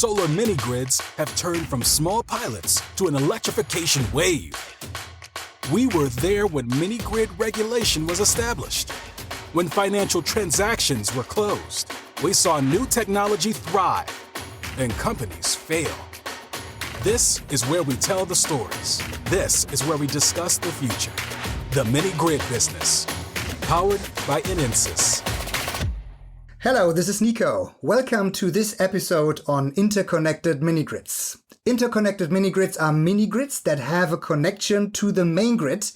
solar mini-grids have turned from small pilots to an electrification wave. We were there when mini-grid regulation was established. When financial transactions were closed, we saw new technology thrive and companies fail. This is where we tell the stories. This is where we discuss the future. The mini-grid business, powered by Inensys. Hello, this is Nico. Welcome to this episode on interconnected mini-grids. Interconnected mini-grids are mini-grids that have a connection to the main grid,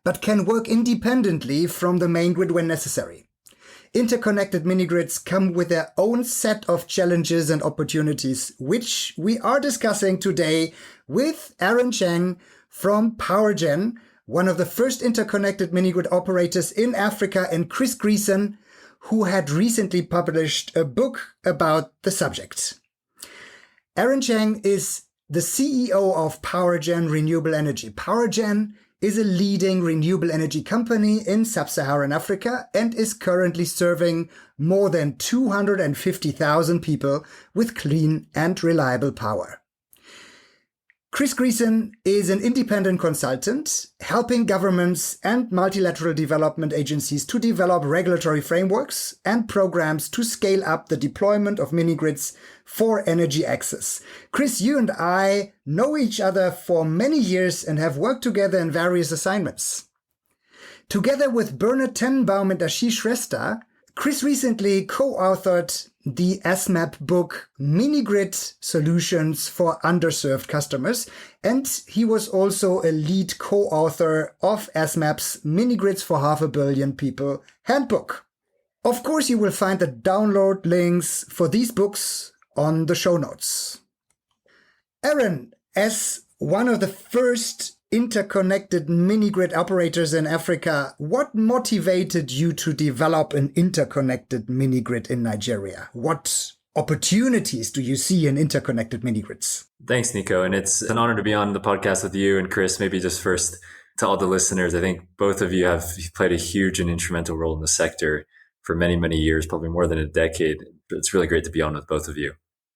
but can work independently from the main grid when necessary. Interconnected mini-grids come with their own set of challenges and opportunities, which we are discussing today with Aaron Cheng from PowerGen, one of the first interconnected mini-grid operators in Africa, and Chris Greacen, who had recently published a book about the subject. Aaron Cheng is the CEO of PowerGen Renewable Energy. PowerGen is a leading renewable energy company in sub-Saharan Africa and is currently serving more than 250,000 people with clean and reliable power. Chris Greacen is an independent consultant helping governments and multilateral development agencies to develop regulatory frameworks and programs to scale up the deployment of mini-grids for energy access. Chris, you and I know each other for many years and have worked together in various assignments. Together with Bernard Tenenbaum and Ashish Shrestha, Chris recently co-authored the SMAP book, Mini-Grid Solutions for Underserved Customers, and he was also a lead co-author of SMAP's Mini-Grids for Half a Billion People handbook. Of course, you will find the download links for these books on the show notes. Aaron, as one of the first interconnected mini-grid operators in Africa, what motivated you to develop an interconnected mini-grid in Nigeria? What opportunities do you see in interconnected mini-grids? Thanks, Nico. And it's an honor to be on the podcast with you and Chris. Maybe just first to all the listeners, I think both of you have played a huge and instrumental role in the sector for many, many years, probably more than a decade. It's really great to be on with both of you.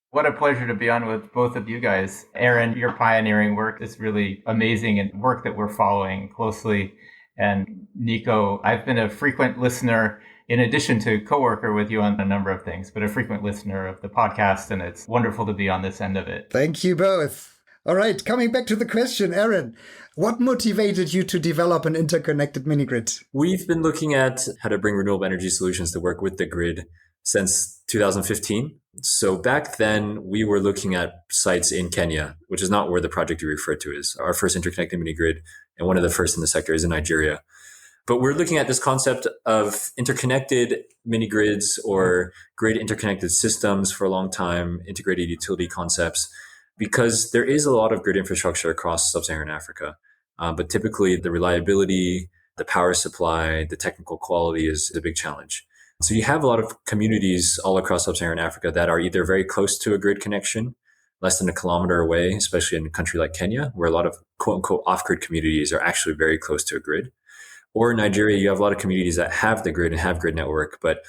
What a pleasure to be on with both of you guys. Aaron, your pioneering work is really amazing and work that we're following closely. And Nico, I've been a frequent listener, in addition to coworker with you on a number of things, but a frequent listener of the podcast, and it's wonderful to be on this end of it. Thank you both. All right, coming back to the question, Aaron, what motivated you to develop an interconnected mini-grid? We've been looking at how to bring renewable energy solutions to work with the grid since 2015. So back then, we were looking at sites in Kenya, which is not where the project you referred to is. Our first interconnected mini-grid, and one of the first in the sector, is in Nigeria. But we're looking at this concept of interconnected mini-grids or grid interconnected systems for a long time, integrated utility concepts, because there is a lot of grid infrastructure across sub-Saharan Africa. But typically, the reliability, the power supply, the technical quality is a big challenge. So you have a lot of communities all across sub-Saharan Africa that are either very close to a grid connection, less than a kilometer away, especially in a country like Kenya, where a lot of quote unquote off-grid communities are actually very close to a grid. Or in Nigeria, you have a lot of communities that have the grid and have grid network, but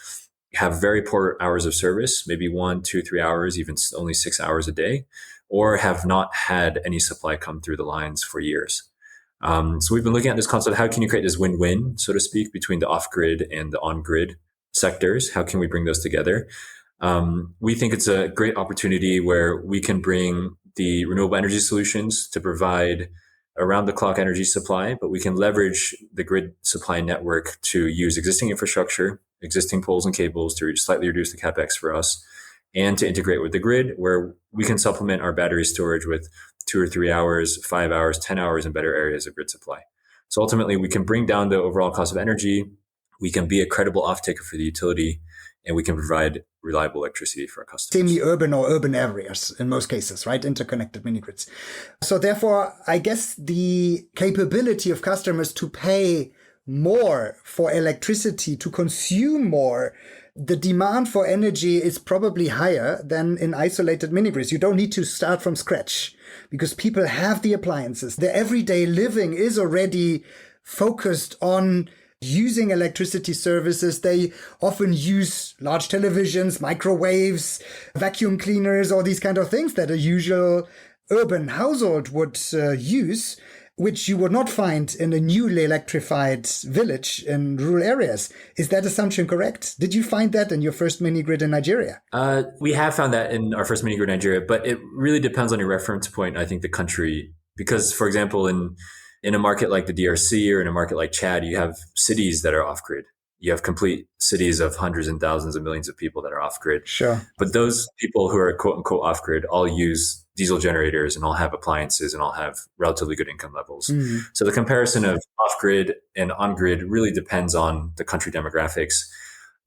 have very poor hours of service, maybe 1, 2, 3 hours, even only 6 hours a day, or have not had any supply come through the lines for years. So we've been looking at this concept, how can you create this win-win, so to speak, between the off-grid and the on-grid sectors? How can we bring those together? We think it's a great opportunity where we can bring the renewable energy solutions to provide around-the-clock energy supply, but we can leverage the grid supply network to use existing infrastructure, existing poles and cables to slightly reduce the capex for us, and to integrate with the grid, where we can supplement our battery storage with 2 or 3 hours, 5 hours, 10 hours in better areas of grid supply. So ultimately, we can bring down the overall cost of energy. We can be a credible off-taker for the utility, and we can provide reliable electricity for our customers. Semi-urban or urban areas in most cases, right? Interconnected mini-grids. So therefore, I guess the capability of customers to pay more for electricity, to consume more, the demand for energy is probably higher than in isolated mini-grids. You don't need to start from scratch because people have the appliances. Their everyday living is already focused on using electricity services, they often use large televisions, microwaves, vacuum cleaners, all these kind of things that a usual urban household would use, which you would not find in a newly electrified village in rural areas. Is that assumption correct? Did you find that in your first mini grid in Nigeria? We have found that in our first mini grid in Nigeria, but it really depends on your reference point, I think, the country. Because, for example, in a market like the DRC or in a market like Chad, you have cities that are off grid. You have complete cities of hundreds and thousands of millions of people that are off grid. Sure. But those people who are quote unquote off grid all use diesel generators and all have appliances and all have relatively good income levels. Mm-hmm. So the comparison of off grid and on grid really depends on the country demographics.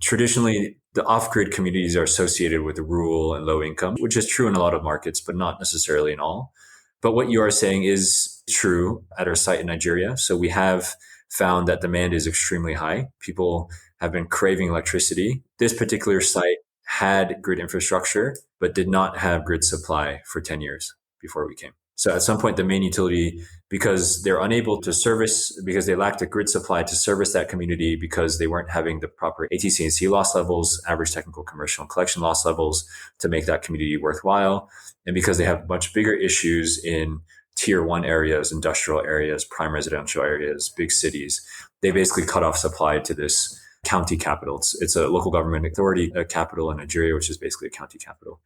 Traditionally, the off grid communities are associated with the rural and low income, which is true in a lot of markets, but not necessarily in all. But what you are saying is true at our site in Nigeria. So we have found that demand is extremely high. People have been craving electricity. This particular site had grid infrastructure, but did not have grid supply for 10 years before we came. So at some point, the main utility, because they're unable to service, because they lacked a grid supply to service that community, because they weren't having the proper ATC&C loss levels, average technical, commercial, and collection loss levels to make that community worthwhile. And because they have much bigger issues in tier 1 areas, industrial areas, prime residential areas, big cities, they basically cut off supply to this county capital. It's a local government authority capital in Nigeria, which is basically a county capital.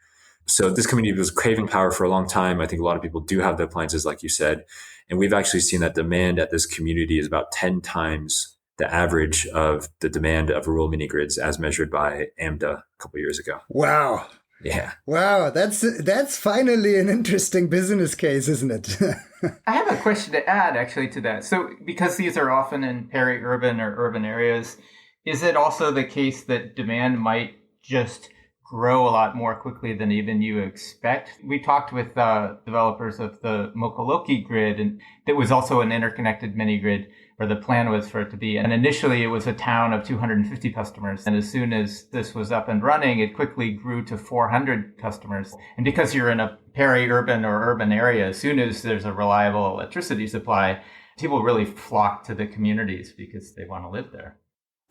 So this community was craving power for a long time. I think a lot of people do have the appliances, like you said. And we've actually seen that demand at this community is about 10 times the average of the demand of rural mini grids as measured by AMDA a couple of years ago. Wow. Yeah. Wow, that's finally an interesting business case, isn't it? I have a question to add actually to that. So because these are often in peri-urban or urban areas, is it also the case that demand might just grow a lot more quickly than even you expect? We talked with developers of the Mokoloki grid, and that was also an interconnected mini grid, or the plan was for it to be. And initially it was a town of 250 customers. And as soon as this was up and running, it quickly grew to 400 customers. And because you're in a peri-urban or urban area, as soon as there's a reliable electricity supply, people really flock to the communities because they want to live there.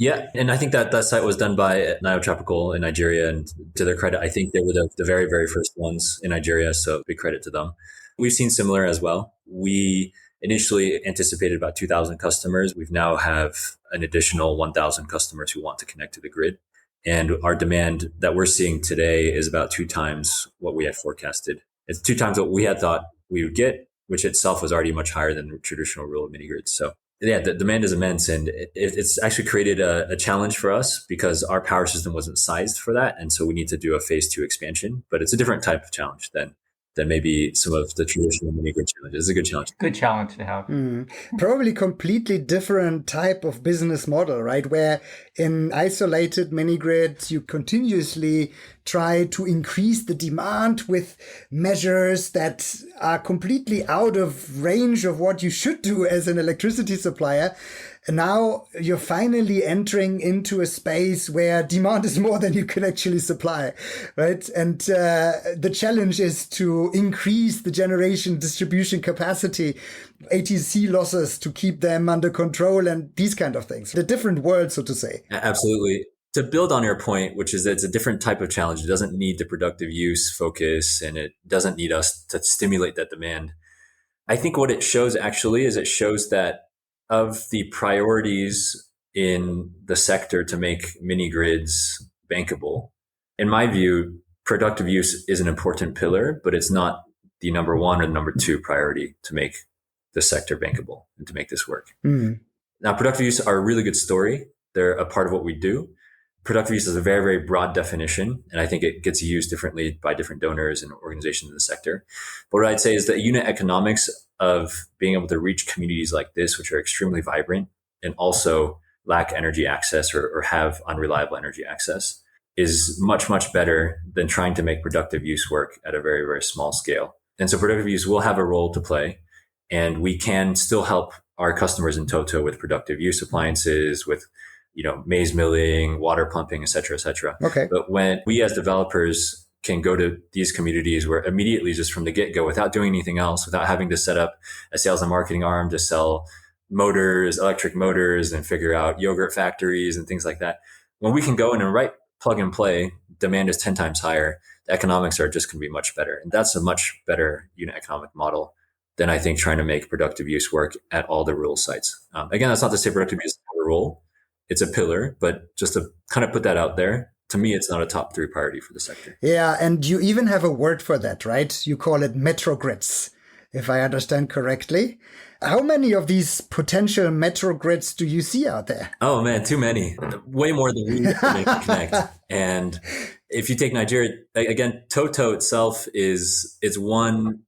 Yeah, and I think that site was done by Niotropical in Nigeria, and to their credit, I think they were the very, very first ones in Nigeria, so big credit to them. We've seen similar as well. We initially anticipated about 2,000 customers. We've now have an additional 1,000 customers who want to connect to the grid. And our demand that we're seeing today is about 2 times what we had forecasted. It's 2 times what we had thought we would get, which itself was already much higher than traditional rural mini grids. So yeah, the demand is immense, and it's actually created a challenge for us because our power system wasn't sized for that. And so we need to do a phase 2 expansion, but it's a different type of challenge than maybe some of the traditional mini grid challenges. It's a good challenge. Good challenge to have. Probably completely different type of business model, right? Where in isolated mini grids, you continuously try to increase the demand with measures that are completely out of range of what you should do as an electricity supplier. And now you're finally entering into a space where demand is more than you can actually supply, right? And the challenge is to increase the generation distribution capacity, ATC losses to keep them under control, and these kind of things. The different world, so to say. Absolutely. To build on your point, which is that it's a different type of challenge. It doesn't need the productive use focus, and it doesn't need us to stimulate that demand. I think what it shows actually is it shows that of the priorities in the sector to make mini grids bankable, in my view, productive use is an important pillar, but it's not the number 1 or number 2 priority to make the sector bankable and to make this work. Now, productive use are a really good story. They're a part of what we do. Productive use is a very, very broad definition, and I think it gets used differently by different donors and organizations in the sector. But what I'd say is that unit economics of being able to reach communities like this, which are extremely vibrant and also lack energy access or have unreliable energy access, is much, much better than trying to make productive use work at a very, very small scale. And so productive use will have a role to play, and we can still help our customers in toto with productive use appliances, with maize milling, water pumping, et cetera, et cetera. Okay. But when we as developers can go to these communities where immediately, just from the get-go, without doing anything else, without having to set up a sales and marketing arm to sell motors, electric motors, and figure out yogurt factories and things like that. When we can go in and plug and play, demand is 10 times higher. The economics are just going to be much better. And that's a much better unit economic model than I think trying to make productive use work at all the rural sites. Again, that's not to say productive use is not a role. It's a pillar, but just to kind of put that out there, to me, it's not a top 3 priority for the sector. Yeah, and you even have a word for that, right? You call it metrogrids, if I understand correctly. How many of these potential metrogrids do you see out there? Oh man, too many. Way more than we can connect. And if you take Nigeria, again, Toto itself it's one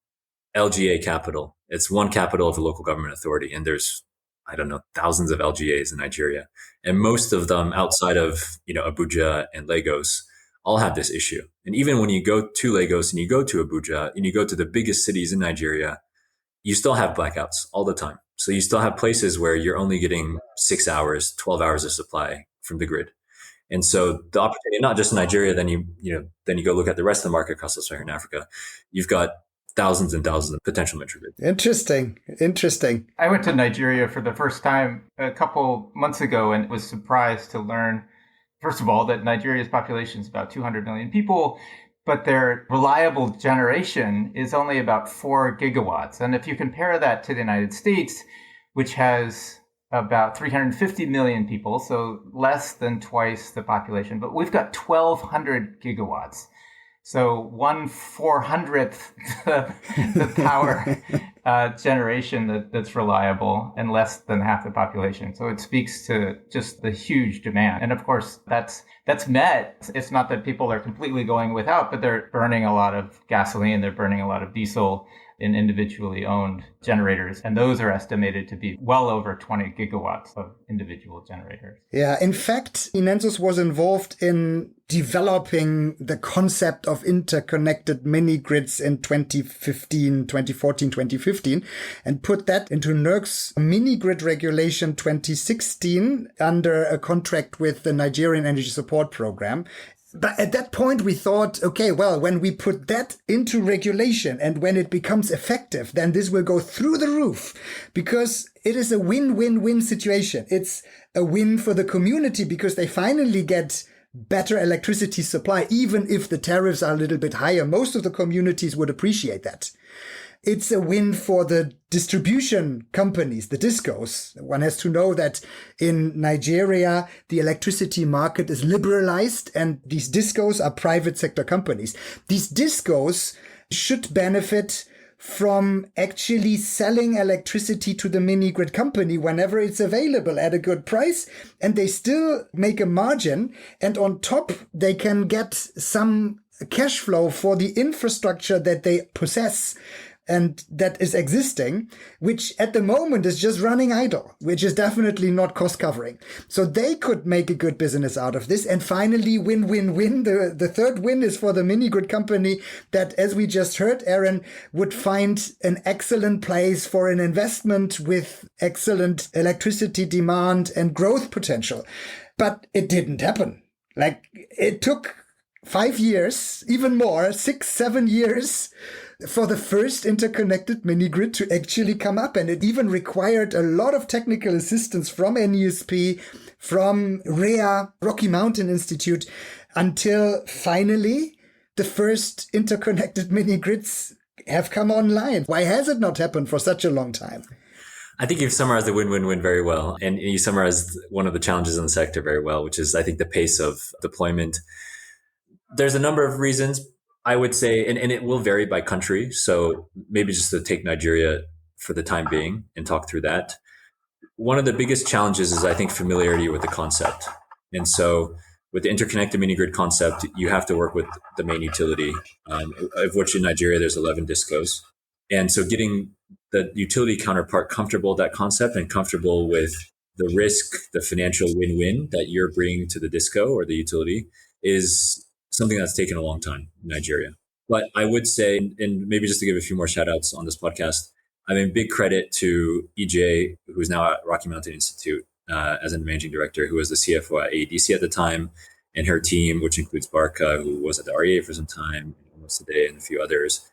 LGA capital. It's one capital of a local government authority. And there's, I don't know, thousands of LGAs in Nigeria. And most of them outside of, Abuja and Lagos all have this issue. And even when you go to Lagos and you go to Abuja and you go to the biggest cities in Nigeria, you still have blackouts all the time. So you still have places where you're only getting 6 hours, 12 hours of supply from the grid. And so the opportunity, not just in Nigeria, then you go look at the rest of the market across sub-Saharan Africa, you've got thousands and thousands of potential metrogrids. Interesting. I went to Nigeria for the first time a couple months ago and was surprised to learn, first of all, that Nigeria's population is about 200 million people, but their reliable generation is only about 4 gigawatts. And if you compare that to the United States, which has about 350 million people, so less than twice the population, but we've got 1,200 gigawatts. So 1/400th the power generation that's reliable and less than half the population. So it speaks to just the huge demand. And of course, that's met. It's not that people are completely going without, but they're burning a lot of gasoline, they're burning a lot of diesel in individually owned generators. And those are estimated to be well over 20 gigawatts of individual generators. Yeah, in fact, Inensus was involved in developing the concept of interconnected mini grids in 2014, 2015, and put that into NERC's mini grid regulation 2016 under a contract with the Nigerian Energy Support Program. But at that point, we thought, okay, well, when we put that into regulation and when it becomes effective, then this will go through the roof because it is a win-win-win situation. It's a win for the community because they finally get better electricity supply, even if the tariffs are a little bit higher. Most of the communities would appreciate that. It's a win for the distribution companies, the discos. One has to know that in Nigeria, the electricity market is liberalized and these discos are private sector companies. These discos should benefit from actually selling electricity to the mini grid company whenever it's available at a good price, and they still make a margin. And on top, they can get some cash flow for the infrastructure that they possess and that is existing, which at the moment is just running idle, which is definitely not cost covering. So they could make a good business out of this. And finally, win-win-win. The third win is for the mini grid company that, as we just heard, Aaron, would find an excellent place for an investment with excellent electricity demand and growth potential. But it didn't happen. Like, it took 5 years, even more, 6, 7 years for the first interconnected mini grid to actually come up. And it even required a lot of technical assistance from NESP, from REA, Rocky Mountain Institute, until finally the first interconnected mini grids have come online. Why has it not happened for such a long time? I think you've summarized the win-win-win very well. And you summarized one of the challenges in the sector very well, which is, I think, the pace of deployment. There's a number of reasons, I would say, and it will vary by country. So maybe just to take Nigeria for the time being and talk through that. One of the biggest challenges is, I think, familiarity with the concept. And so with the interconnected mini grid concept, you have to work with the main utility, of which in Nigeria, there's 11 discos. And so getting the utility counterpart comfortable with that concept and comfortable with the risk, the financial win-win that you're bringing to the disco or the utility is something that's taken a long time in Nigeria. But I would say, and maybe just to give a few more shout outs on this podcast, I mean, big credit to EJ, who's now at Rocky Mountain Institute as a managing director, who was the CFO at AEDC at the time, and her team, which includes Barca, who was at the REA for some time, almost today, and a few others,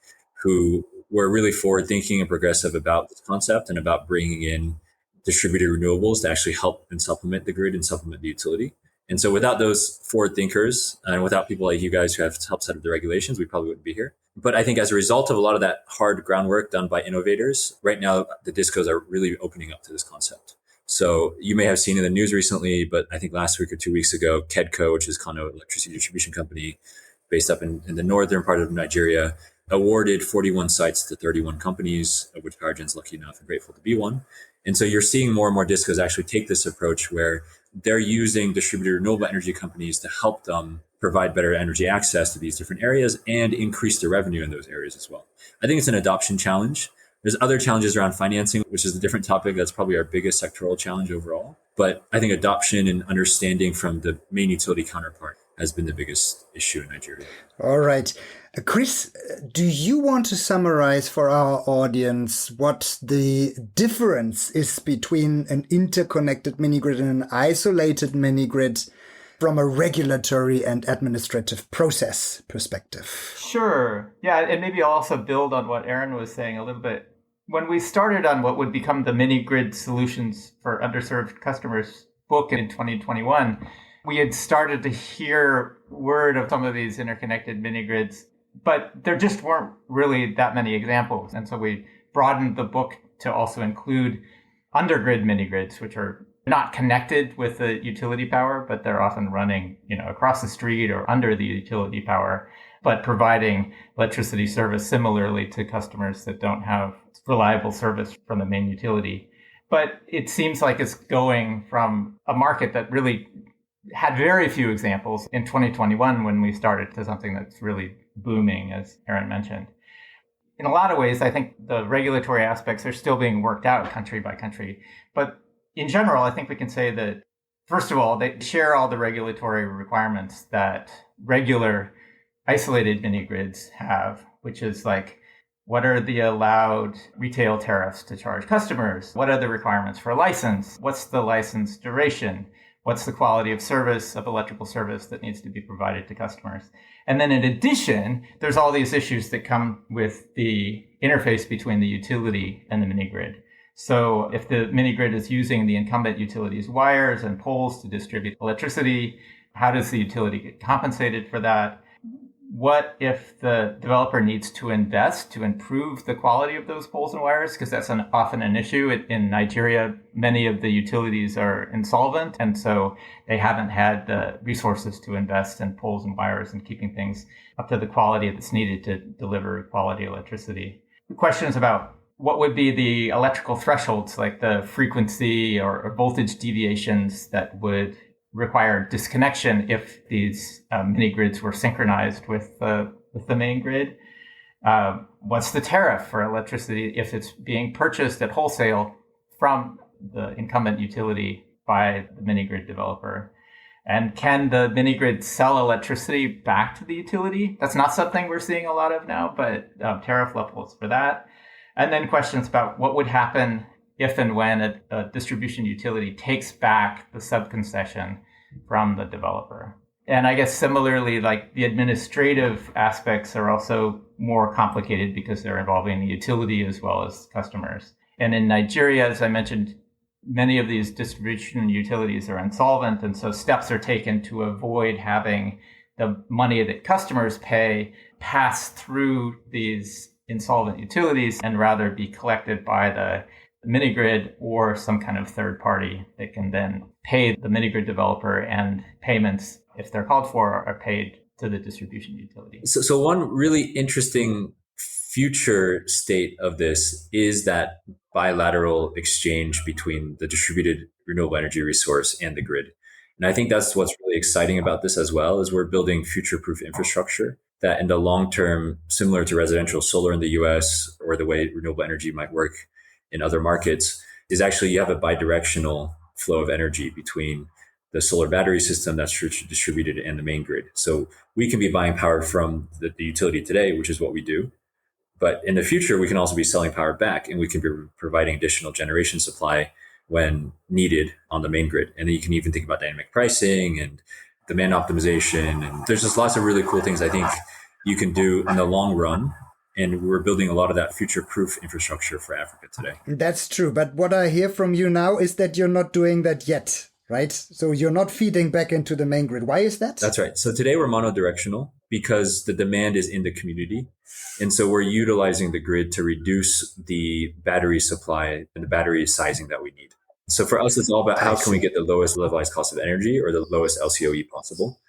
who were really forward thinking and progressive about this concept and about bringing in distributed renewables to actually help and supplement the grid and supplement the utility. And so without those forward thinkers and without people like you guys who have helped set up the regulations, we probably wouldn't be here. But I think as a result of a lot of that hard groundwork done by innovators, right now the discos are really opening up to this concept. So you may have seen in the news recently, but I think last week or 2 weeks ago, KEDCO, which is Kano Electricity Distribution Company based up in the northern part of Nigeria, awarded 41 sites to 31 companies, of which PowerGen's lucky enough and grateful to be one. And so you're seeing more and more discos actually take this approach where they're using distributed renewable energy companies to help them provide better energy access to these different areas and increase their revenue in those areas as well. I think it's an adoption challenge. There's other challenges around financing, which is a different topic. That's probably our biggest sectoral challenge overall. But I think adoption and understanding from the main utility counterpart has been the biggest issue in Nigeria. All right. Chris, do you want to summarize for our audience what the difference is between an interconnected mini-grid and an isolated mini-grid from a regulatory and administrative process perspective? Sure. Yeah, and maybe I'll also build on what Aaron was saying a little bit. When we started on what would become the mini-grid solutions for underserved customers book in 2021, we had started to hear word of some of these interconnected mini-grids, but there just weren't really that many examples. And so we broadened the book to also include undergrid mini-grids, which are not connected with the utility power, but they're often running, across the street or under the utility power, but providing electricity service similarly to customers that don't have reliable service from the main utility. But it seems like it's going from a market that really had very few examples in 2021 when we started to something that's really booming, as Aaron mentioned. In a lot of ways, I think the regulatory aspects are still being worked out country by country. But in general, I think we can say that, first of all, they share all the regulatory requirements that regular isolated mini-grids have, which is like, what are the allowed retail tariffs to charge customers? What are the requirements for a license? What's the license duration? What's the quality of service, of electrical service that needs to be provided to customers? And then in addition, there's all these issues that come with the interface between the utility and the mini-grid. So if the mini-grid is using the incumbent utility's wires and poles to distribute electricity, how does the utility get compensated for that? What if the developer needs to invest to improve the quality of those poles and wires? Because that's often an issue. In Nigeria, many of the utilities are insolvent, and so they haven't had the resources to invest in poles and wires and keeping things up to the quality that's needed to deliver quality electricity. Questions about what would be the electrical thresholds, like the frequency or voltage deviations that would require disconnection if these mini grids were synchronized with the main grid. What's the tariff for electricity if it's being purchased at wholesale from the incumbent utility by the mini grid developer? And can the mini grid sell electricity back to the utility? That's not something we're seeing a lot of now, but tariff levels for that. And then questions about what would happen if and when a distribution utility takes back the subconcession from the developer. And I guess similarly, like the administrative aspects are also more complicated because they're involving the utility as well as customers. And in Nigeria, as I mentioned, many of these distribution utilities are insolvent, and so steps are taken to avoid having the money that customers pay pass through these insolvent utilities and rather be collected by the mini grid or some kind of third party that can then pay the mini grid developer, and payments, if they're called for, are paid to the distribution utility. So one really interesting future state of this is that bilateral exchange between the distributed renewable energy resource and the grid. And I think that's what's really exciting about this as well, is we're building future-proof infrastructure that in the long term, similar to residential solar in the US or the way renewable energy might work in other markets, is actually you have a bidirectional flow of energy between the solar battery system that's distributed and the main grid. So we can be buying power from the utility today, which is what we do. But in the future, we can also be selling power back, and we can be providing additional generation supply when needed on the main grid. And then you can even think about dynamic pricing and demand optimization. And there's just lots of really cool things I think you can do in the long run. And we're building a lot of that future-proof infrastructure for Africa today. That's true. But what I hear from you now is that you're not doing that yet, right? So you're not feeding back into the main grid. Why is that? That's right. So today we're monodirectional because the demand is in the community. And so we're utilizing the grid to reduce the battery supply and the battery sizing that we need. So for us, it's all about how can we get the lowest levelized cost of energy or the lowest LCOE possible.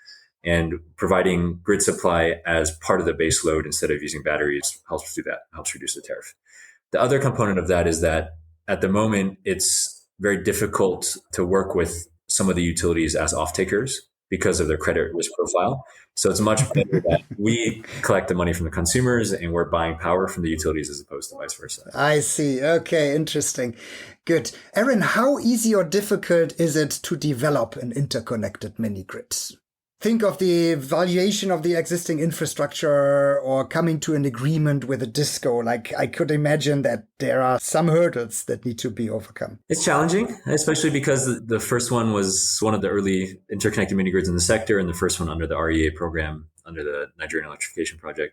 And providing grid supply as part of the base load instead of using batteries helps do that, helps reduce the tariff. The other component of that is that at the moment, it's very difficult to work with some of the utilities as off-takers because of their credit risk profile. So it's much better that we collect the money from the consumers and we're buying power from the utilities as opposed to vice versa. I see. Okay, interesting. Good. Aaron, how easy or difficult is it to develop an interconnected mini-grid? Think of the valuation of the existing infrastructure or coming to an agreement with a disco. Like, I could imagine that there are some hurdles that need to be overcome. It's challenging, especially because the first one was one of the early interconnected mini grids in the sector and the first one under the REA program, under the Nigerian Electrification Project.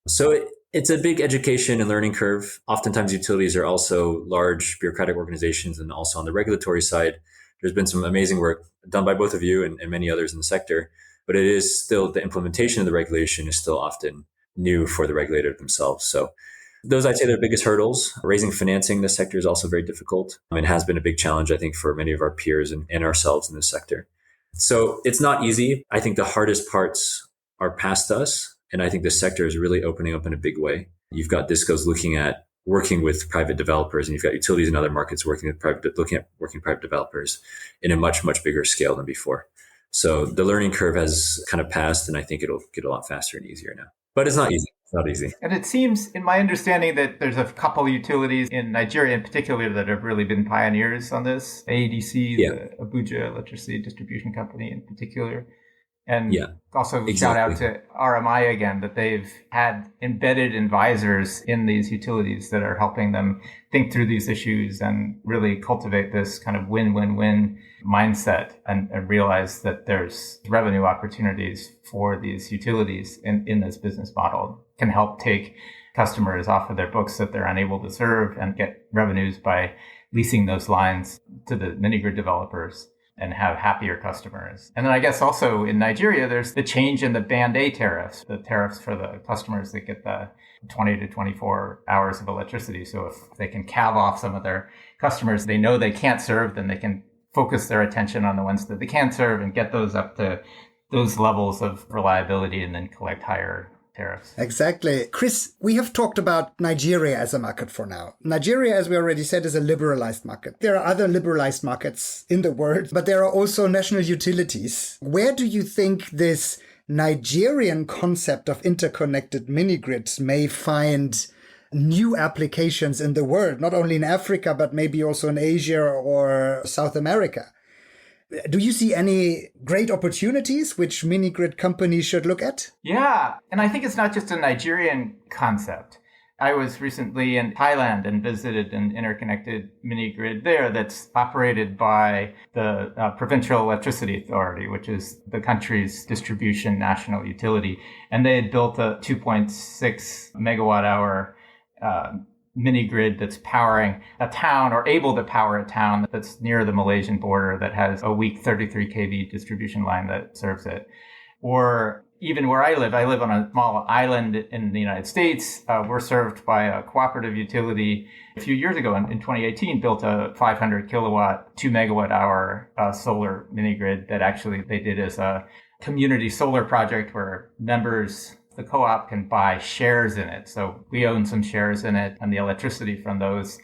So it's a big education and learning curve. Oftentimes utilities are also large bureaucratic organizations, and also on the regulatory side, there's been some amazing work done by both of you and many others in the sector, but it is still, the implementation of the regulation is still often new for the regulator themselves. So those, I'd say, are the biggest hurdles. Raising financing in this sector is also very difficult. It has been a big challenge, I think, for many of our peers and ourselves in this sector. So it's not easy. I think the hardest parts are past us, and I think the sector is really opening up in a big way. You've got discos looking at working with private developers, and you've got utilities in other markets working with private developers in a much, much bigger scale than before. So the learning curve has kind of passed, and I think it'll get a lot faster and easier now. But it's not easy. It's not easy. And it seems, in my understanding, that there's a couple of utilities in Nigeria in particular that have really been pioneers on this. AEDC, the Abuja Electricity Distribution Company in particular. And also shout out to RMI again, that they've had embedded advisors in these utilities that are helping them think through these issues and really cultivate this kind of win-win-win mindset and realize that there's revenue opportunities for these utilities in this business model. Can help take customers off of their books that they're unable to serve and get revenues by leasing those lines to the mini-grid developers and have happier customers. And then I guess also in Nigeria, there's the change in the Band A tariffs, the tariffs for the customers that get the 20 to 24 hours of electricity. So if they can calve off some of their customers they know they can't serve, then they can focus their attention on the ones that they can serve and get those up to those levels of reliability and then collect higher tariffs. Exactly. Chris, we have talked about Nigeria as a market for now. Nigeria, as we already said, is a liberalized market. There are other liberalized markets in the world, but there are also national utilities. Where do you think this Nigerian concept of interconnected mini-grids may find new applications in the world, not only in Africa, but maybe also in Asia or South America? Do you see any great opportunities which mini-grid companies should look at? Yeah, and I think it's not just a Nigerian concept. I was recently in Thailand and visited an interconnected mini-grid there that's operated by the Provincial Electricity Authority, which is the country's distribution national utility. And they had built a 2.6 megawatt hour mini-grid that's powering a town, or able to power a town that's near the Malaysian border that has a weak 33 kV distribution line that serves it. Or even where I live on a small island in the United States. We're served by a cooperative utility. A few years ago, in 2018, built a 500 kilowatt, 2 megawatt hour solar mini-grid that actually they did as a community solar project where members, the co-op, can buy shares in it. So we own some shares in it, and the electricity from those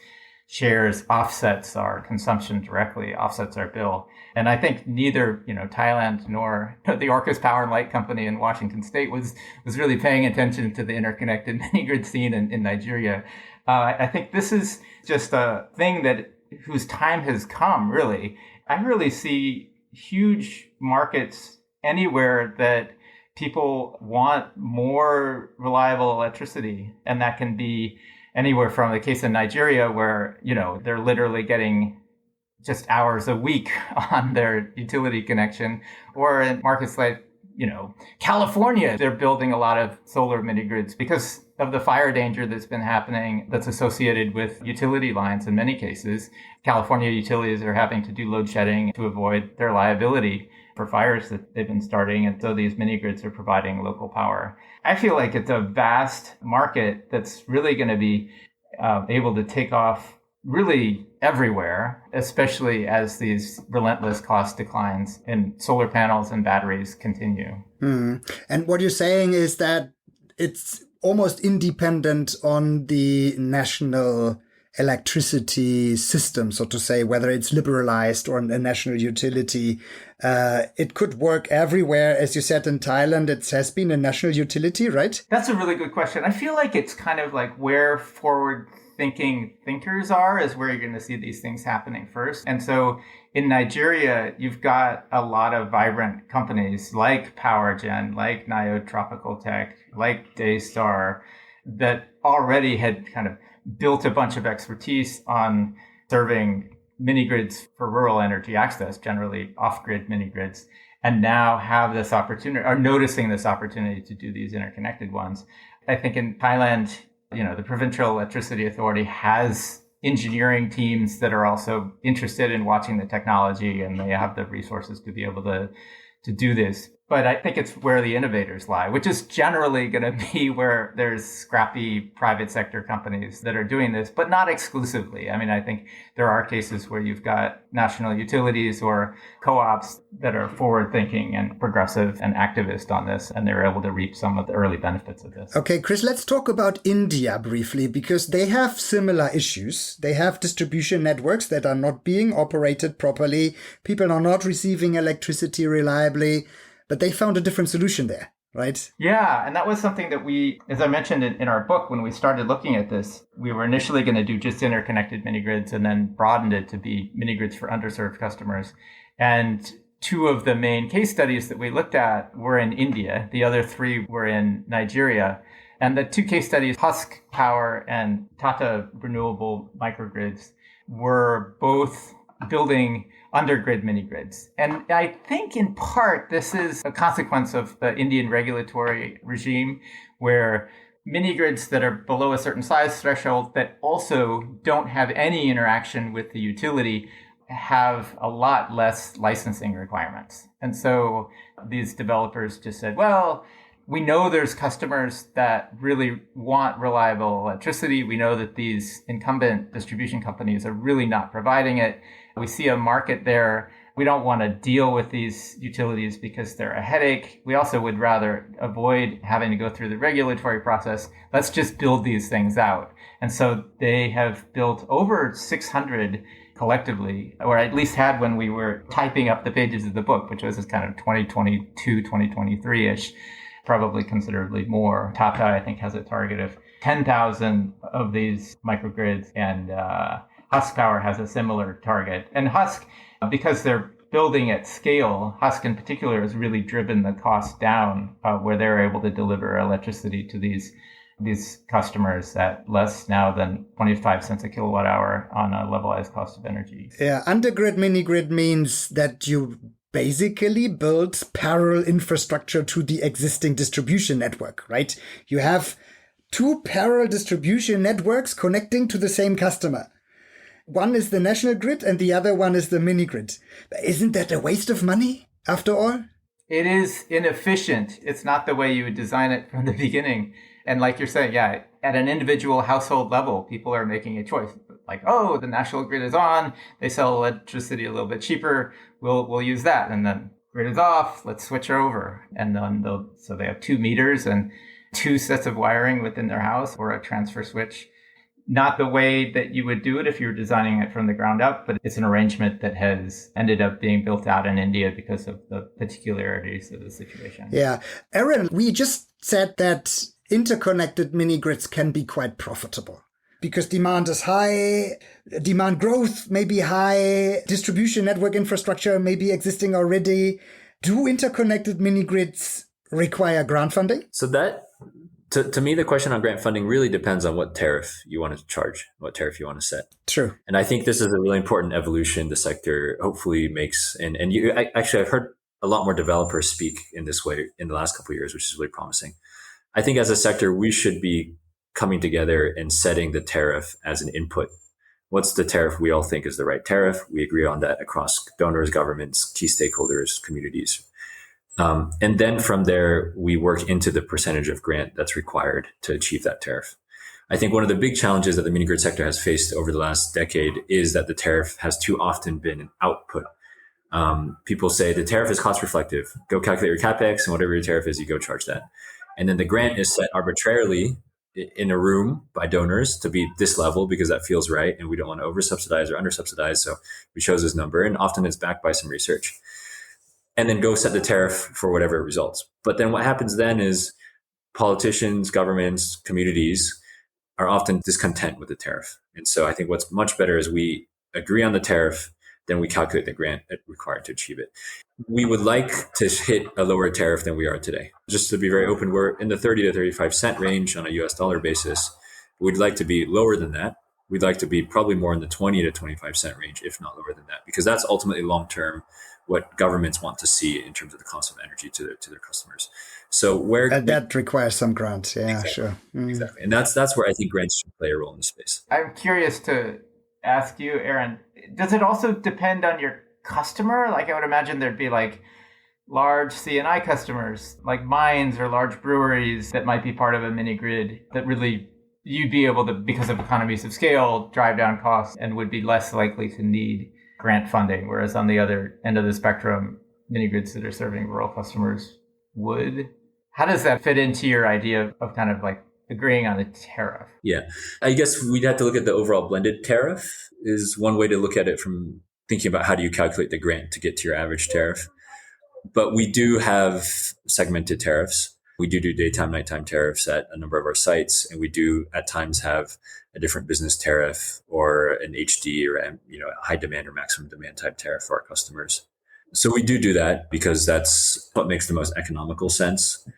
shares offsets our consumption directly, offsets our bill. And I think neither, Thailand nor the Orcus Power and Light Company in Washington State was really paying attention to the interconnected mini-grid scene in Nigeria. I think this is just a thing whose time has come, really. I really see huge markets anywhere that people want more reliable electricity. And that can be anywhere from the case in Nigeria where, they're literally getting just hours a week on their utility connection, or in markets like, California, they're building a lot of solar mini grids because of the fire danger that's been happening that's associated with utility lines in many cases. California utilities are having to do load shedding to avoid their liability for fires that they've been starting. And so these mini grids are providing local power. I feel like it's a vast market that's really going to be able to take off really everywhere, especially as these relentless cost declines in solar panels and batteries continue. And what you're saying is that it's almost independent on the national electricity system, so to say, whether it's liberalized or a national utility. It could work everywhere. As you said, in Thailand, it has been a national utility, right? That's a really good question. I feel like it's kind of like where forward-thinking thinkers are is where you're going to see these things happening first. And so in Nigeria, you've got a lot of vibrant companies like PowerGen, like Nio Tropical Tech, like Daystar, that already had kind of built a bunch of expertise on serving mini grids for rural energy access, generally off-grid mini grids, and now have this opportunity, or noticing this opportunity to do these interconnected ones. I think in Thailand, the Provincial Electricity Authority has engineering teams that are also interested in watching the technology, and they have the resources to be able to do this. But I think it's where the innovators lie, which is generally going to be where there's scrappy private sector companies that are doing this, but not exclusively. I mean, I think there are cases where you've got national utilities or co-ops that are forward-thinking and progressive and activist on this, and they're able to reap some of the early benefits of this. Okay, Chris, let's talk about India briefly, because they have similar issues. They have distribution networks that are not being operated properly. People are not receiving electricity reliably. But they found a different solution there, right? Yeah, and that was something that we, as I mentioned in our book, when we started looking at this, we were initially going to do just interconnected mini grids and then broadened it to be mini grids for underserved customers. And two of the main case studies that we looked at were in India. The other three were in Nigeria. And the two case studies, Husk Power and Tata Renewable Microgrids, were both building undergrid mini grids. And I think in part, this is a consequence of the Indian regulatory regime where mini grids that are below a certain size threshold that also don't have any interaction with the utility have a lot less licensing requirements. And so these developers just said, well, we know there's customers that really want reliable electricity. We know that these incumbent distribution companies are really not providing it. We see a market there. We don't want to deal with these utilities because they're a headache. We also would rather avoid having to go through the regulatory process. Let's just build these things out. And so they have built over 600 collectively, or at least had when we were typing up the pages of the book, which was kind of 2022, 2023-ish, probably considerably more. Tata, I think, has a target of 10,000 of these microgrids, and Husk Power has a similar target. And Husk, because they're building at scale, Husk in particular has really driven the cost down, where they're able to deliver electricity to these customers at less now than 25 cents a kilowatt hour on a levelized cost of energy. Yeah, undergrid mini-grid means that you basically build parallel infrastructure to the existing distribution network, right? You have two parallel distribution networks connecting to the same customer. One is the national grid and the other one is the mini grid. Isn't that a waste of money after all? It is inefficient. It's not the way you would design it from the beginning. And like you're saying, yeah, at an individual household level, people are making a choice. Like, oh, the national grid is on. They sell electricity a little bit cheaper. We'll use that. And then grid is off. Let's switch over. And then so they have 2 meters and 2 sets of wiring within their house or a transfer switch. Not the way that you would do it if you were designing it from the ground up, but it's an arrangement that has ended up being built out in India because of the particularities of the situation. Yeah. Aaron, we just said that interconnected mini grids can be quite profitable because demand is high, demand growth may be high, distribution network infrastructure may be existing already. Do interconnected mini grids require grant funding? So that, to me, the question on grant funding really depends on what tariff you want to charge, what tariff you want to set. True. And I think this is a really important evolution the sector hopefully makes. And I've heard a lot more developers speak in this way in the last couple of years, which is really promising. I think as a sector, we should be coming together and setting the tariff as an input. What's the tariff we all think is the right tariff? We agree on that across donors, governments, key stakeholders, communities. And then from there, we work into the percentage of grant that's required to achieve that tariff. I think one of the big challenges that the mini grid sector has faced over the last decade is that the tariff has too often been an output. People say the tariff is cost reflective. Go calculate your capex, and whatever your tariff is, you go charge that. And then the grant is set arbitrarily in a room by donors to be this level because that feels right, and we don't want to over subsidize or under subsidize. So we chose this number, and often it's backed by some research. And then go set the tariff for whatever results. But then what happens then is politicians, governments, communities are often discontent with the tariff. And so I think what's much better is we agree on the tariff, then we calculate the grant required to achieve it. We would like to hit a lower tariff than we are today. Just to be very open, we're in the 30 to 35 cent range on a US dollar basis. We'd like to be lower than that. We'd like to be probably more in the 20 to 25 cent range, if not lower than that, because that's ultimately long-term what governments want to see in terms of the cost of energy to their customers. So where that requires some grants, yeah, exactly, sure, exactly, and that's where I think grants should play a role in the space. I'm curious to ask you, Aaron, does it also depend on your customer? Like I would imagine there'd be like large C&I customers, like mines or large breweries that might be part of a mini grid that really you'd be able to, because of economies of scale, drive down costs and would be less likely to need grant funding. Whereas on the other end of the spectrum, mini grids that are serving rural customers would. How does that fit into your idea of kind of like agreeing on a tariff? Yeah, I guess we'd have to look at the overall blended tariff is one way to look at it from thinking about how do you calculate the grant to get to your average tariff. But we do have segmented tariffs. We do daytime, nighttime tariffs at a number of our sites, and we do at times have a different business tariff or an HD or a high demand or maximum demand type tariff for our customers. So we do that because that's what makes the most economical sense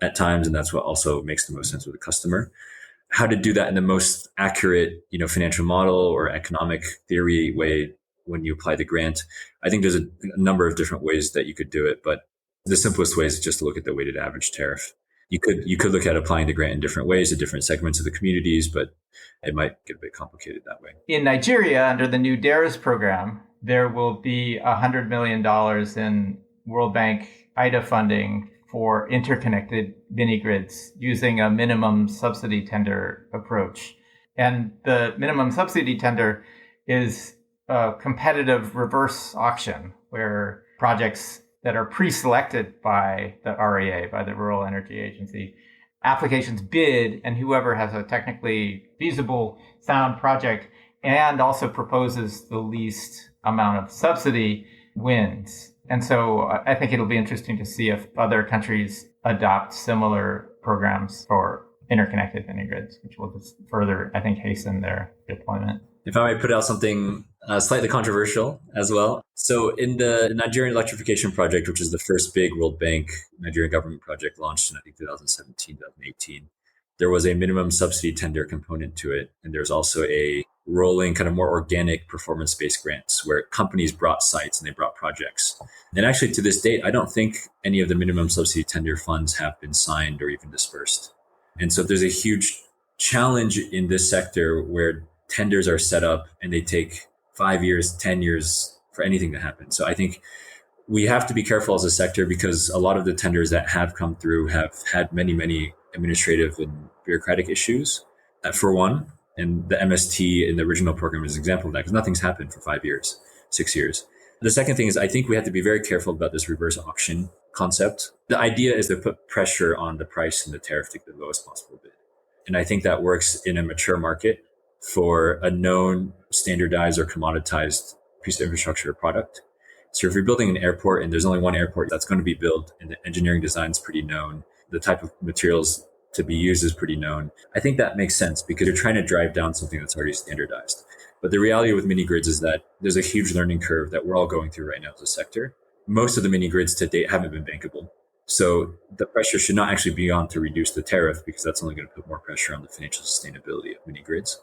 at times, and that's what also makes the most sense with the customer. How to do that in the most accurate, financial model or economic theory way when you apply the grant, I think there's a number of different ways that you could do it, but the simplest way is just to look at the weighted average tariff. You could look at applying the grant in different ways to different segments of the communities, but it might get a bit complicated that way. In Nigeria, under the new DARES program, there will be $100 million in World Bank IDA funding for interconnected mini grids using a minimum subsidy tender approach. And the minimum subsidy tender is a competitive reverse auction where projects that are pre-selected by the REA, by the Rural Energy Agency, applications bid, and whoever has a technically feasible, sound project and also proposes the least amount of subsidy wins. And so I think it'll be interesting to see if other countries adopt similar programs for interconnected mini grids, which will just further, I think, hasten their deployment. If I might put out something slightly controversial as well. So in the Nigerian electrification project, which is the first big World Bank Nigerian government project launched in, I think, 2017, 2018, there was a minimum subsidy tender component to it. And there's also a rolling kind of more organic performance-based grants where companies brought sites and they brought projects. And actually to this date, I don't think any of the minimum subsidy tender funds have been signed or even dispersed. And so there's a huge challenge in this sector where tenders are set up and they take 5 years, 10 years for anything to happen. So I think we have to be careful as a sector because a lot of the tenders that have come through have had many, many administrative and bureaucratic issues, for one. And the MST in the original program is an example of that because nothing's happened for 5 years, 6 years. The second thing is I think we have to be very careful about this reverse auction concept. The idea is to put pressure on the price and the tariff to get the lowest possible bid. And I think that works in a mature market for a known, standardized, or commoditized piece of infrastructure or product. So if you're building an airport and there's only one airport that's going to be built and the engineering design is pretty known, the type of materials to be used is pretty known, I think that makes sense because you're trying to drive down something that's already standardized. But the reality with mini grids is that there's a huge learning curve that we're all going through right now as a sector. Most of the mini grids to date haven't been bankable. So the pressure should not actually be on to reduce the tariff because that's only going to put more pressure on the financial sustainability of mini grids.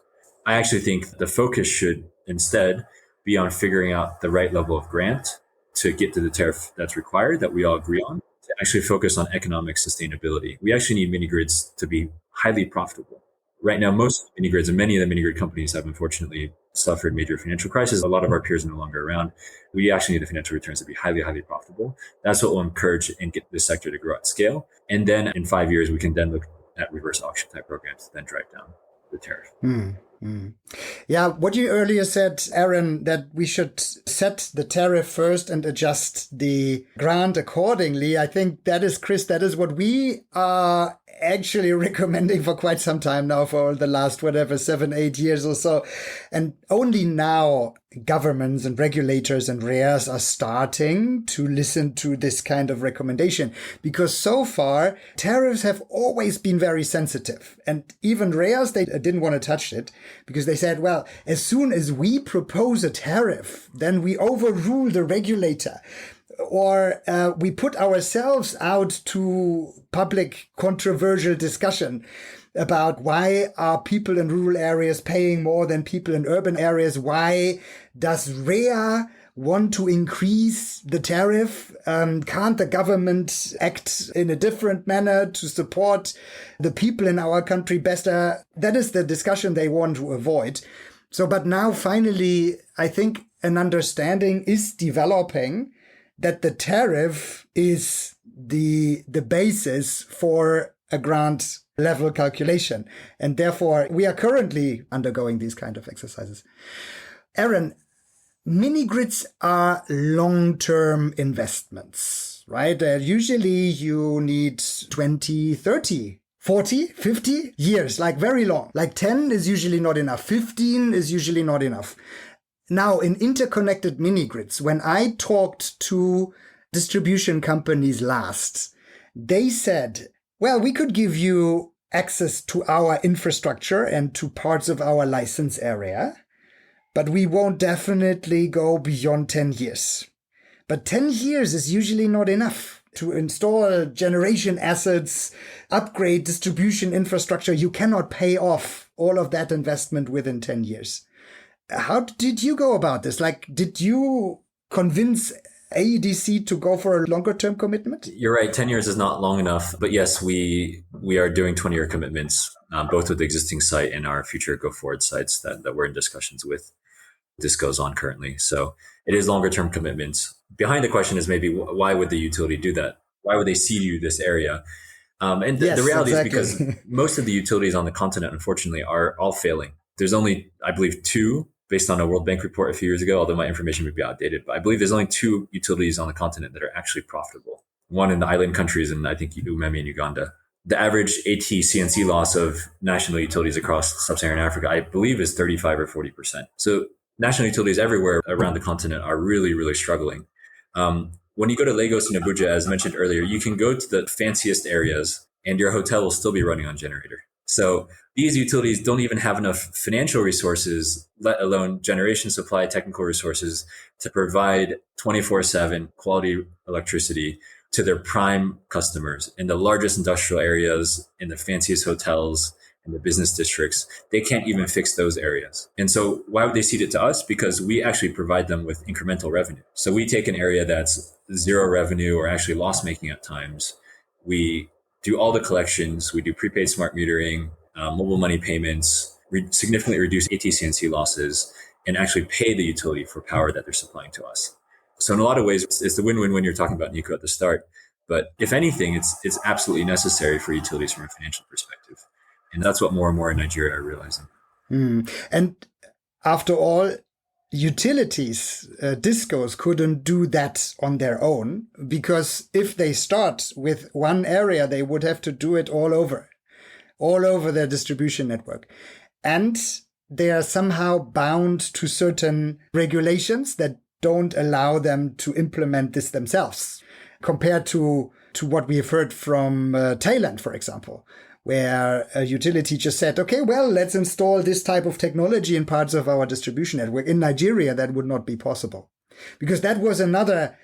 I actually think the focus should instead be on figuring out the right level of grant to get to the tariff that's required, that we all agree on, to actually focus on economic sustainability. We actually need mini grids to be highly profitable. Right now, most mini grids and many of the mini grid companies have unfortunately suffered major financial crises. A lot of our peers are no longer around. We actually need the financial returns to be highly, highly profitable. That's what will encourage and get this sector to grow at scale. And then in 5 years, we can then look at reverse auction type programs to then drive down the tariff. Yeah, what you earlier said, Aaron, that we should set the tariff first and adjust the grant accordingly. I think that is, Chris, that is what we are actually recommending for quite some time now, for the last, 7, 8 years or so. And only now governments and regulators and RARES are starting to listen to this kind of recommendation, because so far tariffs have always been very sensitive. And even RARES, they didn't want to touch it because they said, well, as soon as we propose a tariff, then we overrule the regulator. Or we put ourselves out to public controversial discussion about why are people in rural areas paying more than people in urban areas? Why does REA want to increase the tariff? Can't the government act in a different manner to support the people in our country better? That is the discussion they want to avoid. So, but now finally, I think an understanding is developing that the tariff is the basis for a grant level calculation. And therefore, we are currently undergoing these kind of exercises. Aaron, mini grids are long-term investments, right? Usually you need 20, 30, 40, 50 years, like very long. Like 10 is usually not enough. 15 is usually not enough. Now, in interconnected mini grids, when I talked to distribution companies last, they said, well, we could give you access to our infrastructure and to parts of our license area, but we won't definitely go beyond 10 years. But 10 years is usually not enough to install generation assets, upgrade distribution infrastructure. You cannot pay off all of that investment within 10 years. How did you go about this? Like, did you convince AEDC to go for a longer term commitment? You're right. 10 years is not long enough. But yes, we are doing 20-year commitments, both with the existing site and our future go forward sites that we're in discussions with. This goes on currently. So it is longer term commitments. Behind the question is maybe why would the utility do that? Why would they cede you this area? Yes, the reality is because most of the utilities on the continent, unfortunately, are all failing. There's only, I believe, 2, based on a World Bank report a few years ago, although my information would be outdated, but I believe there's only 2 utilities on the continent that are actually profitable. One in the island countries, and I think Umemi in Uganda. The average AT CNC loss of national utilities across sub-Saharan Africa, I believe, is 35 or 40%. So national utilities everywhere around the continent are really, really struggling. When you go to Lagos and Abuja, as mentioned earlier, you can go to the fanciest areas and your hotel will still be running on generator. So these utilities don't even have enough financial resources, let alone generation supply, technical resources, to provide 24/7 quality electricity to their prime customers in the largest industrial areas, in the fanciest hotels, in the business districts. They can't even fix those areas. And so why would they cede it to us? Because we actually provide them with incremental revenue. So we take an area that's zero revenue or actually loss making at times. We do all the collections. We do prepaid smart metering, mobile money payments, significantly reduce AT&C losses, and actually pay the utility for power that they're supplying to us. So in a lot of ways, it's the win-win when you're talking about, Nico, at the start. But if anything, it's absolutely necessary for utilities from a financial perspective. And that's what more and more in Nigeria are realizing. And after all, utilities, discos couldn't do that on their own, because if they start with one area, they would have to do it all over their distribution network. And they are somehow bound to certain regulations that don't allow them to implement this themselves, compared to what we have heard from Thailand, for example, where a utility just said, okay, well, let's install this type of technology in parts of our distribution network. In Nigeria, that would not be possible, because that was another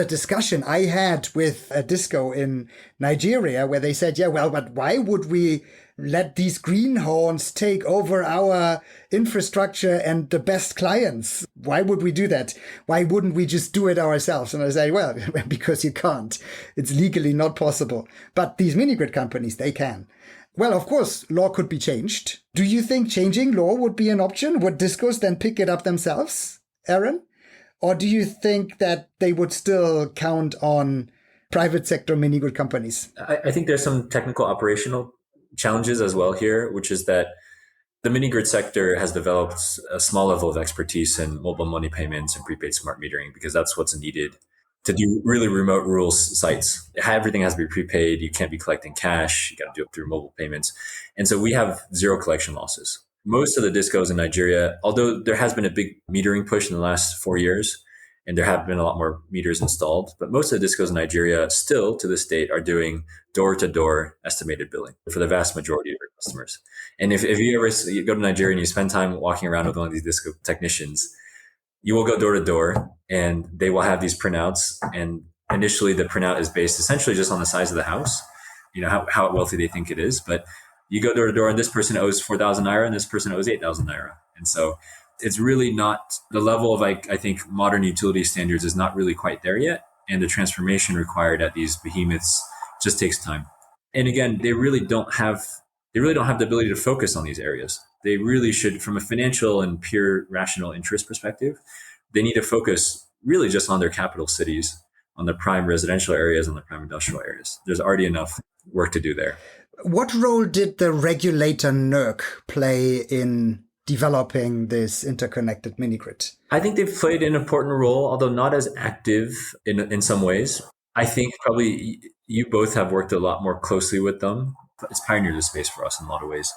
discussion I had with a disco in Nigeria, where they said, yeah, well, but why would we let these greenhorns take over our infrastructure and the best clients? Why would we do that? Why wouldn't we just do it ourselves? And I say, well, because you can't. It's legally not possible. But these mini grid companies, they can. Well, of course, law could be changed. Do you think changing law would be an option? Would discos then pick it up themselves, Aaron? Or do you think that they would still count on private sector mini grid companies? I think there's some technical operational challenges as well here, which is that the mini grid sector has developed a small level of expertise in mobile money payments and prepaid smart metering because that's what's needed to do really remote rural sites. Everything has to be prepaid. You can't be collecting cash. You got to do it through mobile payments. And so we have zero collection losses. Most of the discos in Nigeria, although there has been a big metering push in the last 4 years, and there have been a lot more meters installed, but most of the discos in Nigeria still to this date are doing door-to-door estimated billing for the vast majority of their customers. And if you ever go to Nigeria and you spend time walking around with one of these disco technicians, you will go door to door and they will have these printouts. And initially the printout is based essentially just on the size of the house, how wealthy they think it is. But you go door to door and this person owes 4,000 naira and this person owes 8,000 naira. And so it's really not the level of, I think, modern utility standards is not really quite there yet. And the transformation required at these behemoths just takes time. And again, they really don't have the ability to focus on these areas. They really should, from a financial and pure rational interest perspective, they need to focus really just on their capital cities, on the prime residential areas, on the prime industrial areas. There's already enough work to do there. What role did the regulator NERC play in developing this interconnected mini grid? I think they've played an important role, although not as active in some ways. I think probably you both have worked a lot more closely with them. It's pioneered the space for us in a lot of ways.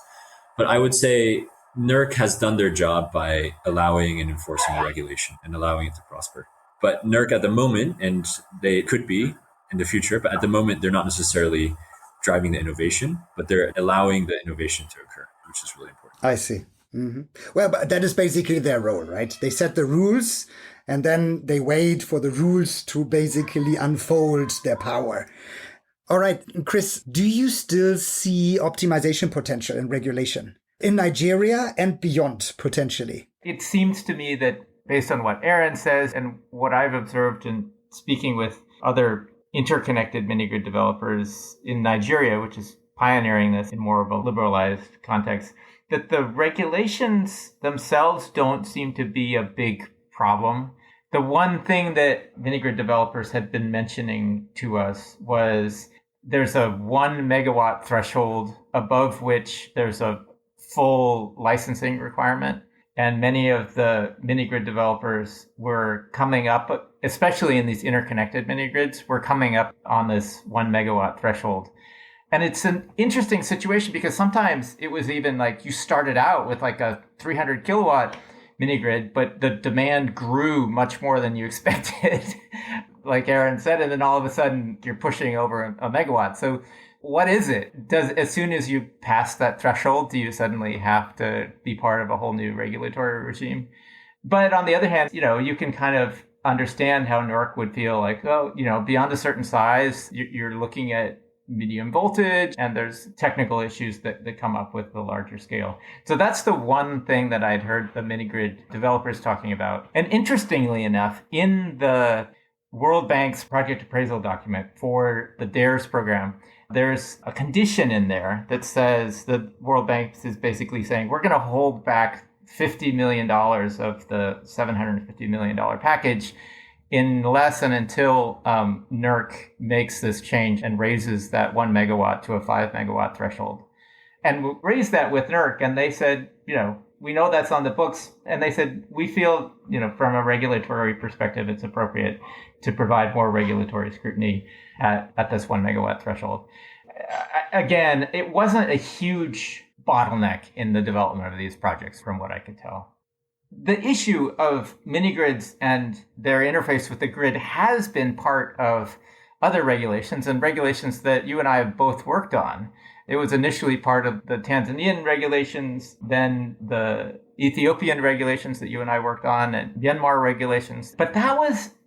But I would say NERC has done their job by allowing and enforcing the regulation and allowing it to prosper. But NERC at the moment, and they could be in the future, but at the moment, they're not necessarily driving the innovation, but they're allowing the innovation to occur, which is really important. I see. Mm-hmm. Well, but that is basically their role, right? They set the rules and then they wait for the rules to basically unfold their power. All right, Chris, do you still see optimization potential in regulation in Nigeria and beyond, potentially? It seems to me that based on what Aaron says and what I've observed in speaking with other interconnected mini-grid developers in Nigeria, which is pioneering this in more of a liberalized context, that the regulations themselves don't seem to be a big problem. The one thing that mini-grid developers had been mentioning to us was there's a 1 megawatt threshold above which there's a full licensing requirement. And many of the mini-grid developers were coming up, especially in these interconnected mini-grids, were coming up on this 1 megawatt threshold. And it's an interesting situation because sometimes it was even like you started out with like a 300 kilowatt mini-grid, but the demand grew much more than you expected, like Aaron said, and then all of a sudden you're pushing over a megawatt. So what is it? As soon as you pass that threshold, do you suddenly have to be part of a whole new regulatory regime? But on the other hand, you can kind of understand how NERC would feel like, beyond a certain size, you're looking at medium voltage, and there's technical issues that come up with the larger scale. So that's the one thing that I'd heard the mini-grid developers talking about. And interestingly enough, in the World Bank's project appraisal document for the DARES program, there's a condition in there that says the World Bank is basically saying, we're going to hold back $50 million of the $750 million package unless and until NERC makes this change and raises that 1 megawatt to a 5 megawatt threshold. And we raised that with NERC, and they said, we know that's on the books. And they said, we feel, from a regulatory perspective, it's appropriate to provide more regulatory scrutiny at this 1 megawatt threshold. Again, it wasn't a huge bottleneck in the development of these projects, from what I could tell. The issue of mini-grids and their interface with the grid has been part of other regulations and regulations that you and I have both worked on. It was initially part of the Tanzanian regulations, then the Ethiopian regulations that you and I worked on, and Myanmar regulations. But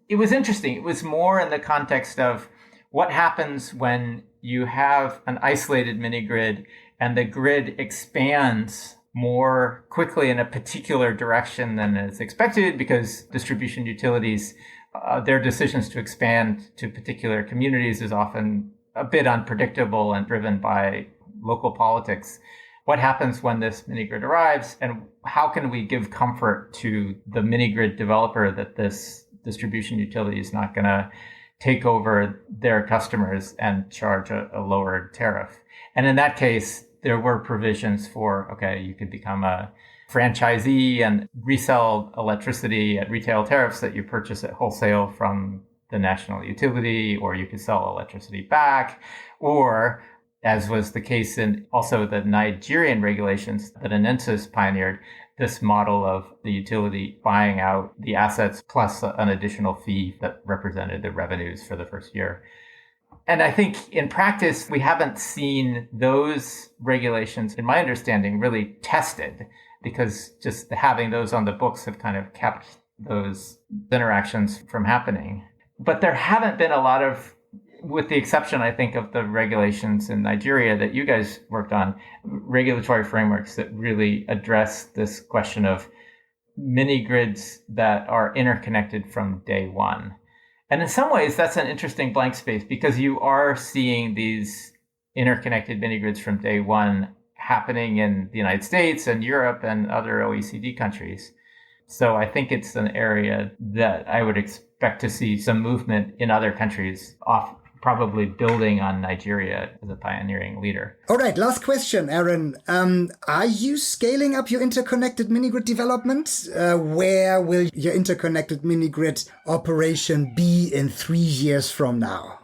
it was interesting. It was more in the context of what happens when you have an isolated mini-grid and the grid expands more quickly in a particular direction than is expected because distribution utilities, their decisions to expand to particular communities is often a bit unpredictable and driven by local politics. What happens when this mini grid arrives, and how can we give comfort to the mini grid developer that this distribution utility is not going to take over their customers and charge a lower tariff? And in that case, there were provisions for, okay, you could become a franchisee and resell electricity at retail tariffs that you purchase at wholesale from the national utility, or you could sell electricity back, or as was the case in also the Nigerian regulations that Enensis pioneered, this model of the utility buying out the assets plus an additional fee that represented the revenues for the first year. And I think in practice, we haven't seen those regulations, in my understanding, really tested, because just having those on the books have kind of kept those interactions from happening. But there haven't been a lot of, with the exception, I think, of the regulations in Nigeria that you guys worked on, regulatory frameworks that really address this question of mini grids that are interconnected from day one. And in some ways, that's an interesting blank space, because you are seeing these interconnected mini grids from day one happening in the United States and Europe and other OECD countries. So I think it's an area that I would expect to see some movement in other countries, off probably building on Nigeria as a pioneering leader. All right, last question, Aaron. Are you scaling up your interconnected mini-grid development? Where will your interconnected mini-grid operation be in 3 years from now?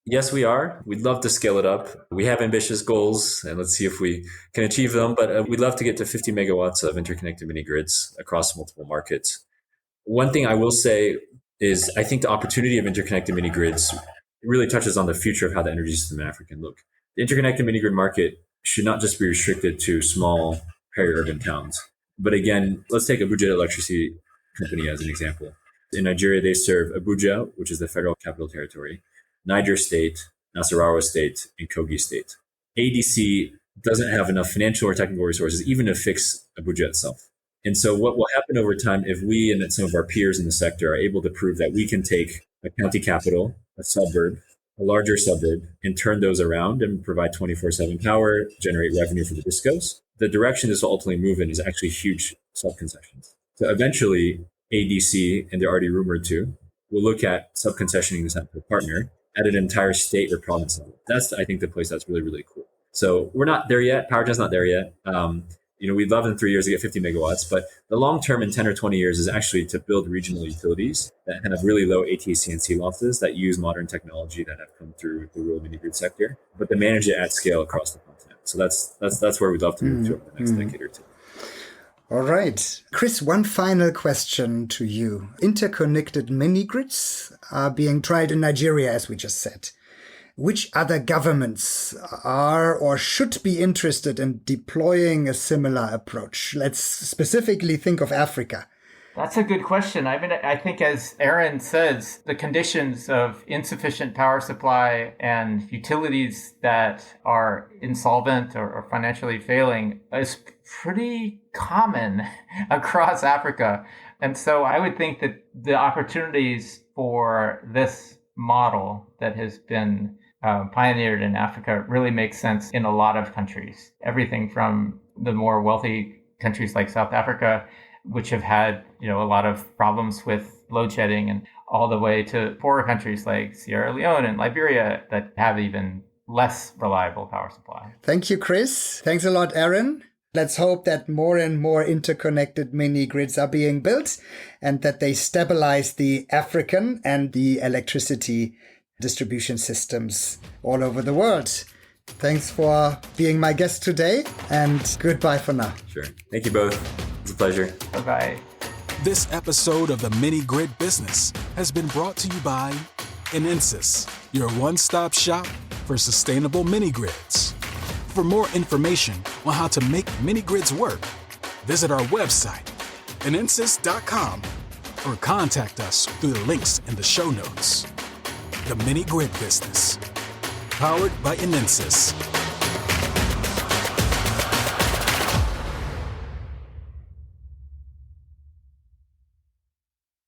Yes, we are. We'd love to scale it up. We have ambitious goals, and let's see if we can achieve them. But we'd love to get to 50 megawatts of interconnected mini grids across multiple markets. One thing I will say is I think the opportunity of interconnected mini grids really touches on the future of how the energy system in Africa can look. The interconnected mini grid market should not just be restricted to small peri-urban towns. But again, let's take Abuja Electricity Company as an example. In Nigeria, they serve Abuja, which is the federal capital territory, Niger State, Nasarawa State, and Kogi State. ADC doesn't have enough financial or technical resources even to fix Abuja itself. And so what will happen over time, if we and some of our peers in the sector are able to prove that we can take a county capital, a suburb, a larger suburb, and turn those around and provide 24/7 power, generate revenue for the discos, the direction this will ultimately move in is actually huge sub-concessions. So eventually, ADC, and they're already rumored to, will look at sub-concessioning this to a partner at an entire state or province level. That's, I think, the place that's really, really cool. So we're not there yet. PowerGen's not there yet. We'd love in 3 years to get 50 megawatts, but the long term in 10 or 20 years is actually to build regional utilities that have really low AT&C losses, that use modern technology that have come through the rural mini grid sector, but to manage it at scale across the continent. So that's where we'd love to move to over the next decade or two. All right. Chris, one final question to you. Interconnected mini grids are being tried in Nigeria, as we just said. Which other governments are or should be interested in deploying a similar approach? Let's specifically think of Africa. That's a good question. I mean, I think, as Aaron says, the conditions of insufficient power supply and utilities that are insolvent or financially failing is pretty common across Africa. And so I would think that the opportunities for this model that has been pioneered in Africa really makes sense in a lot of countries. Everything from the more wealthy countries like South Africa, which have had a lot of problems with load shedding, and all the way to poorer countries like Sierra Leone and Liberia that have even less reliable power supply. Thank you, Chris. Thanks a lot, Aaron. Let's hope that more and more interconnected mini grids are being built and that they stabilize the African and the electricity distribution systems all over the world. Thanks for being my guest today, and goodbye for now. Sure. Thank you both. It's a pleasure. Bye-bye. This episode of the Mini Grid Business has been brought to you by Enensis, your one-stop shop for sustainable mini grids. For more information on how to make mini grids work, visit our website, enensis.com, or contact us through the links in the show notes. The Mini Grid Business, powered by Enensis.